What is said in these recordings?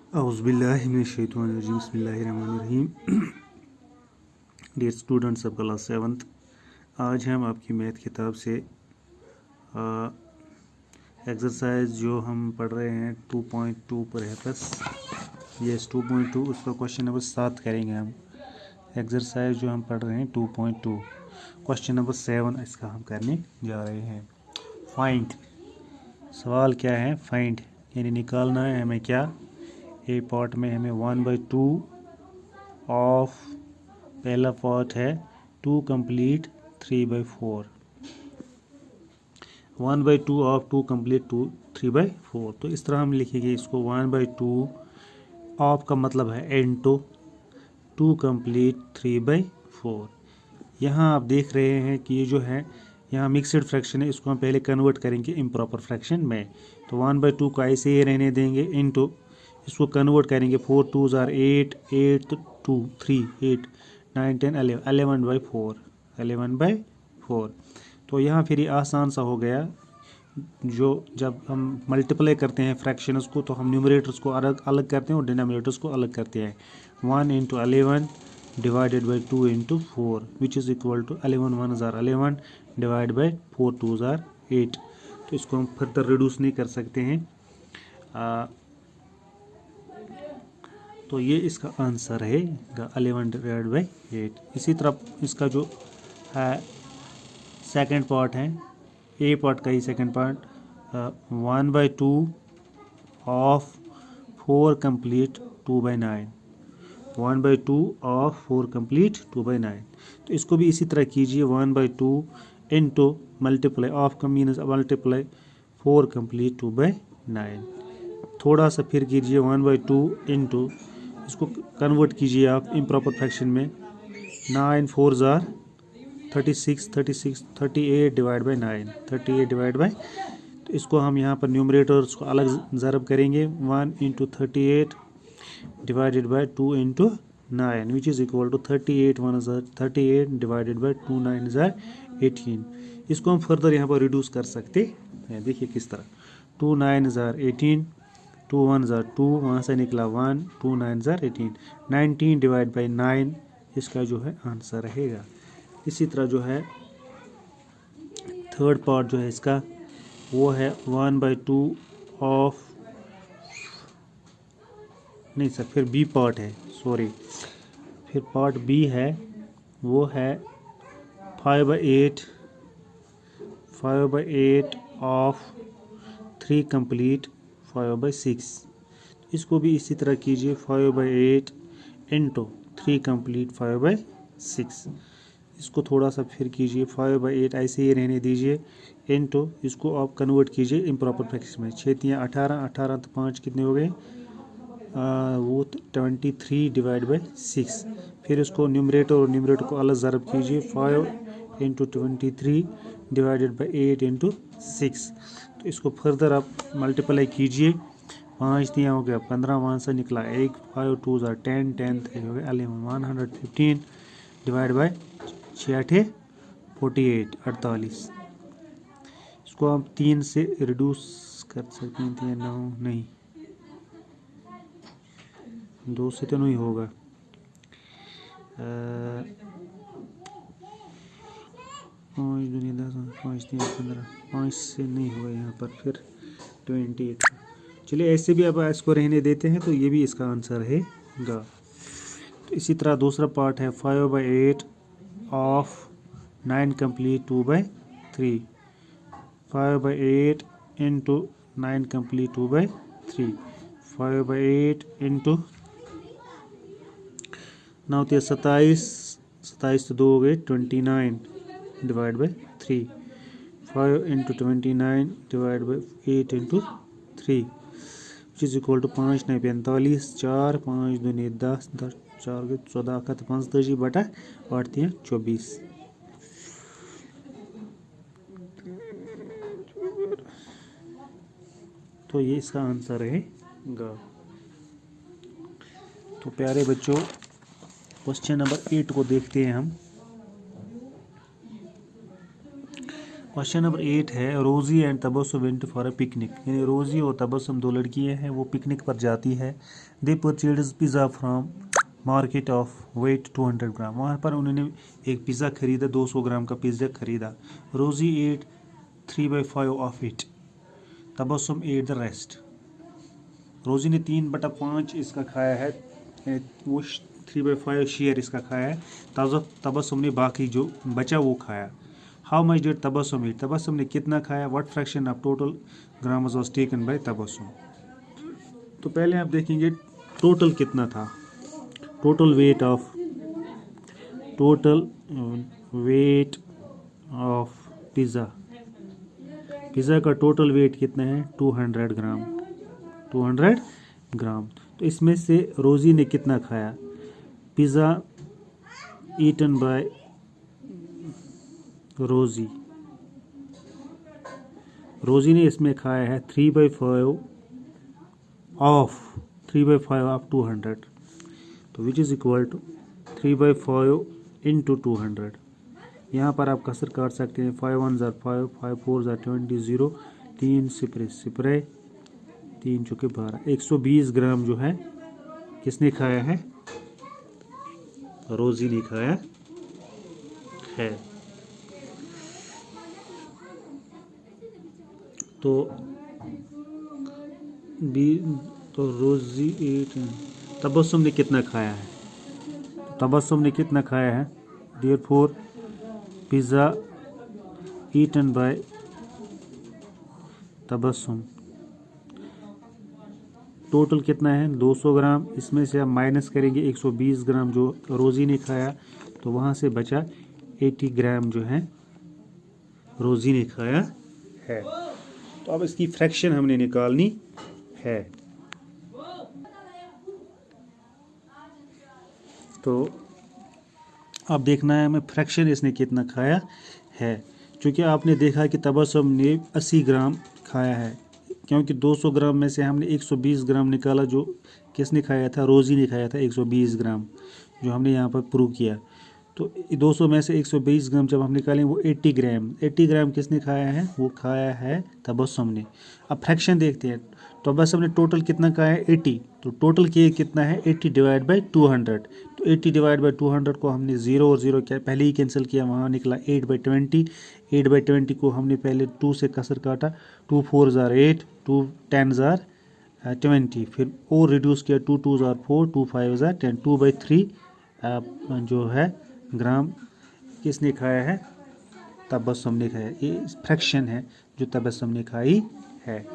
औज़ुबिल्लाहिमिनश्शैतानिर्रजीम बिस्मिल्लाहिर्रहमानिर्रहीम। Dear students of class 7th, आज हम आपकी मैथ किताब से एक्सरसाइज जो हम पढ़ रहे हैं 2.2 पर है प्लस यस 2.2 उसका क्वेश्चन नंबर 7 करेंगे हम। एक्सरसाइज जो हम पढ़ रहे हैं 2.2 क्वेश्चन नंबर 7 इसका हम करने जा रहे हैं। फाइंड, सवाल क्या है? फाइंड यानी निकालना है हमें क्या। ए पार्ट में हमें 1/2 ऑफ, पहला पार्ट है 2 कंप्लीट 3/4, 1/2 ऑफ 2 कंप्लीट 3/4। तो इस तरह हम लिखेंगे इसको 1/2 ऑफ का मतलब है इनटू 2 कंप्लीट 3/4। यहाँ आप देख रहे हैं कि ये जो है यहाँ मिक्सड फ्रैक्शन है, इसको हम पहले कन्वर्ट करेंगे इम्प्रॉपर फ्रैक्शन में। तो 1/2 को ऐसे ही रहने देंगे, इनटू इसको कन्वर्ट करेंगे 4 2s are 8, 8 2 3 8 9 10 11 11/4 11/4। तो यहाँ फिर ये आसान सा हो गया। जो जब हम मल्टीप्लाई करते हैं फ्रैक्शंस को तो हम न्यूमरेटर्स को अलग अलग करते हैं और डिनोमिनेटर्स को अलग करते हैं। 1 × 11 divided by 2 × 4 which is equal to 11 1s are 11 divide by 4 2s are 8। तो इसको हम फर्दर रिड्यूस नहीं कर सकते हैं। तो ये इसका आंसर है 11 डिवाइड बाई 8। इसी तरह इसका जो है सेकंड पार्ट है, ए पार्ट का ही second part 1/2 of 4 complete 2/9, 1/2 of 4 complete 2/9। तो इसको भी इसी तरह कीजिए 1/2 इंटू मल्टीप्लाई ऑफ का मीन्स मल्टीप्लाई 4 कंप्लीट 2/9। थोड़ा सा फिर कीजिए 1/2 इंटू, इसको कन्वर्ट कीजिए आप इम्प्रॉपर फ्रैक्शन में। 9 4s are 36 36 38 divide by 9 38 divide by. तो इसको हम यहाँ पर न्यूमरेटर्स को अलग ज़रब करेंगे। 1 × 38 divided by 2 × 9 which is equal to 38 1s are 38 divided by 2 9s are 18। इसको हम फर्दर यहाँ पर रिड्यूस कर सकते हैं। देखिए किस तरह, 2 9s are 18, 2 1s are 2, वहाँ से निकला 1, 2 9s are 18, 19 डिवाइड बाई 9 इसका जो है आंसर रहेगा। इसी तरह जो है थर्ड पार्ट जो है इसका वो है 1/2 ऑफ, नहीं सर फिर बी पार्ट है, सॉरी फिर पार्ट बी है वो है 5/8 ऑफ 3 कंप्लीट 5/6। इसको भी इसी तरह कीजिए 5/8 इंटू 3 कंप्लीट 5/6। इसको थोड़ा सा फिर कीजिए 5/8 ऐसे ही रहने दीजिए, इंटू इसको आप कन्वर्ट कीजिए इम्प्रॉपर फ्रैक्शन में। 6 3 18 18 तो 5 कितने हो गए, वो 23 डिवाइड बाई 6। फिर इसको न्यूमरेटर और न्यूमरेटर को अलग ज़रब कीजिए, 5 × 23 डिवाइडेड बाई 8 × 6। तो इसको फर्दर आप मल्टीप्लाई कीजिए, 5 दिया हो गया 15, वहाँ से निकला 1, 5 2s are 10 10 हो गया 11 115 डिवाइड बाई 6 48 48। इसको आप 3 से रिड्यूस कर सकते हैं, 3 9 नहीं 2 से तो नहीं होगा, 5 दूनी 10 5 3 15, 5 से नहीं होगा यहाँ पर, फिर 28। चलिए ऐसे भी अब इसको रहने देते हैं, तो ये भी इसका आंसर है गा। तो इसी तरह दूसरा पार्ट है 5/8 of 9 complete 2/3, 5/8 into 9 complete 2/3, 5/8 into 9 3 27 27 तो 2 हो गए 29 divide by 3, 5 × 29 divide by 8 × 3 which is equal to 5 9 45 4 5 दूनी 10 10 4 गए 14 का 45 बटा 8 3 24। तो ये इसका आंसर रहेगा। तो प्यारे बच्चों क्वेश्चन नंबर 8 को देखते हैं हम। क्वेश्चन नंबर 8 है, रोज़ी and Tabassum went for a picnic. यानी रोज़ी और तबस्सुम दो लड़कियां हैं, वो पिकनिक पर जाती है। They purchase pizza from market of weight 200 gram. वहाँ पर उन्होंने एक पिज़्ज़ा खरीदा, 200 ग्राम का पिज़्ज़ा खरीदा। Rosie ate 3/5 of it, Tabassum ate the rest. Rosie ने 3/5 इसका खाया है, वो 3/5 शेयर इसका खाया है। तबस्सुम ने बाकी जो बचा वो खाया। हाउ मच डिड तबस्सुम ईट, तबस्सुम ने कितना खाया। What fraction of total grams was taken by Tabassum. तो पहले आप देखेंगे टोटल कितना था। Total weight of pizza, pizza का टोटल वेट कितना है 200 ग्राम, 200 ग्राम। तो इसमें से रोज़ी ने कितना खाया। पिज़्ज़ा ईटन बाय रोज़ी ने इसमें खाया है 3/5 ऑफ 200, तो which is equal to 3/5 into 200। यहाँ पर आप कसर काट सकते हैं। 5 1 ज़ा 5, 5 4 ज़ा 20, 0 3 सिपरे 3 चौके 12, 120 ग्राम जो है किसने खाया है, रोज़ी ने खाया है। तो रोज़ी एट, तबस्सुम ने कितना खाया है, तबस्सुम ने कितना खाया है। Therefore pizza eaten by Tabassum total कितना है 200 ग्राम। इसमें से आप माइनस करेंगे 120 ग्राम जो रोज़ी ने खाया, तो वहाँ से बचा 80 ग्राम जो है रोज़ी ने खाया है। तो अब इसकी फ्रैक्शन हमने निकालनी है। तो अब देखना है हमें फ्रैक्शन इसने कितना खाया है। क्योंकि आपने देखा कि तबस्सुम ने 80 ग्राम खाया है, क्योंकि 200 ग्राम में से हमने 120 ग्राम निकाला जो किसने खाया था, रोज़ी ने खाया था 120 ग्राम, जो हमने यहाँ पर प्रूव किया। तो 200 में से 120 ग्राम जब हम निकालें वो 80 ग्राम किसने खाया है, वो खाया है तबस्सुम ने। अब फ्रैक्शन देखते हैं। तबस्सुम ने टोटल कितना खाया है 80, तो टोटल के कितना है 80 डिवाइड बाई 200। तो 80 डिवाइड बाई 200 को हमने 0 और 0 क्या पहले ही कैंसिल किया, वहाँ निकला 8/20। 8/20 को हमने पहले 2 से कसर काटा, 2 4 ज़ार 8, 2 10 ज़ार 20, फिर और रिड्यूस किया 2 2 ज़ार 4, 2 5 ज़ार 10, 2/3 जो है ग्राम किसने खाया है, तबस्सुम ने खाया। ये फ्रैक्शन है जो तबस्सुम ने खाई है।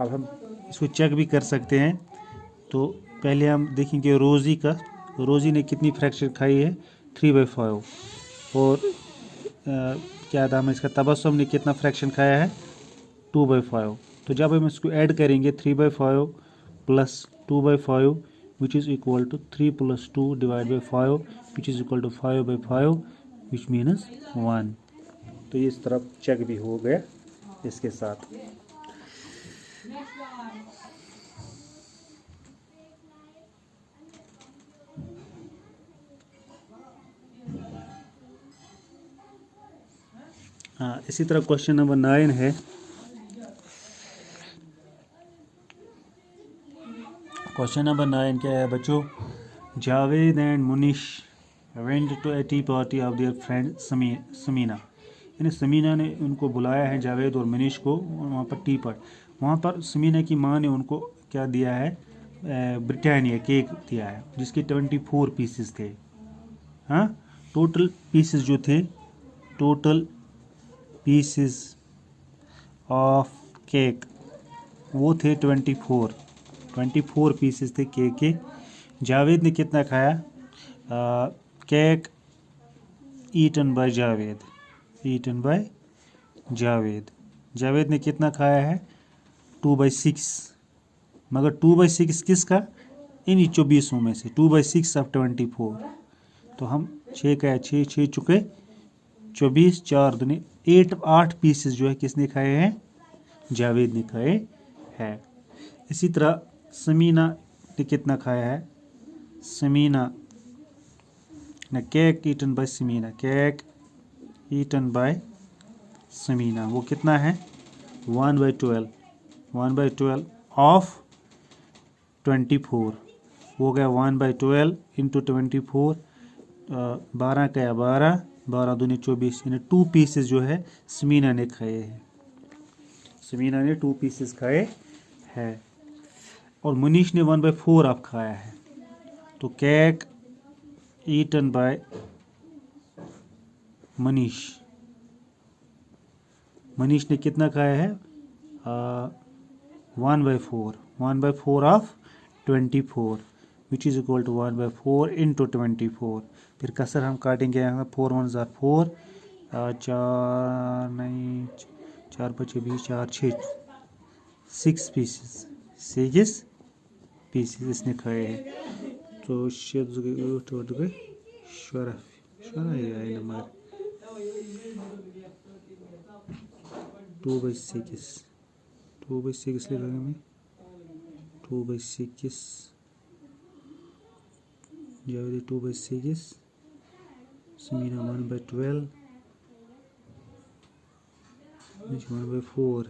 अब हम इसको चेक भी कर सकते हैं। तो पहले हम देखेंगे रोज़ी ने कितनी फ्रैक्शन खाई है 3/5, और क्या नाम है इसका, तबस्सुम ने कितना फ्रैक्शन खाया है 2/5। तो जब हम इसको ऐड करेंगे 3/5 plus 2/5 which is equal to 3 plus 2 divided by 5 which is equal to 5/5 which means 1। तो ये इस तरफ चेक भी हो गया इसके साथ। हाँ, इसी तरह क्वेश्चन नंबर 9 है। क्वेश्चन नंबर 9 क्या है बच्चों, Javed and Munish went to a tea party of their friend Samina. यानी समीना ने उनको बुलाया है, जावेद और मुनिश को, वहाँ पर टी पार्टी। वहाँ पर समीना की माँ ने उनको क्या दिया है, ब्रिटानिया केक दिया है जिसके 24 पीसेस थे। हाँ, टोटल पीसेस जो थे, टोटल पीसेस ऑफ केक वो थे 24 पीसेस थे केक के। जावेद ने कितना खाया, केक ईटन बाय जावेद ने कितना खाया है 2/6, मगर 2/6 किसका, इन 24 में से 2/6 ऑफ 24। तो हम 6 का 6 चुके 24, 4 दूनी 8 पीसेस जो है किसने खाए हैं, जावेद ने खाए हैं। इसी तरह समीना ने कितना खाया है, समीना ने केक ईटन बाय समीना। वो कितना है 1/12, 1/12 ऑफ 24 हो गया 1/12 इंटू 24। 12 का 12, 12 दूनी 24, यानी 2 पीसेस जो है समीना ने खाए हैं। समीना ने 2 पीसेस खाए हैं और मनीष ने 1/4 आप खाया है। तो cake eaten by Manish, Manish ने कितना खाया है 1/4, 1/4 of 24 which is equal to 1/4 into 24। फिर कसर हम काटेंगे यहाँ 4 1 ज़ा 4, 4 नहीं 4 5 20 4 6 6 पीसेस, 6 पीसेस इसने खाए हैं। तो 6 गए 8 8 गए 12 12 आए नंबर 2/6, 2/6 लिखा मैं 2/6 जावेदी 2/6 समीना 1/12 1/4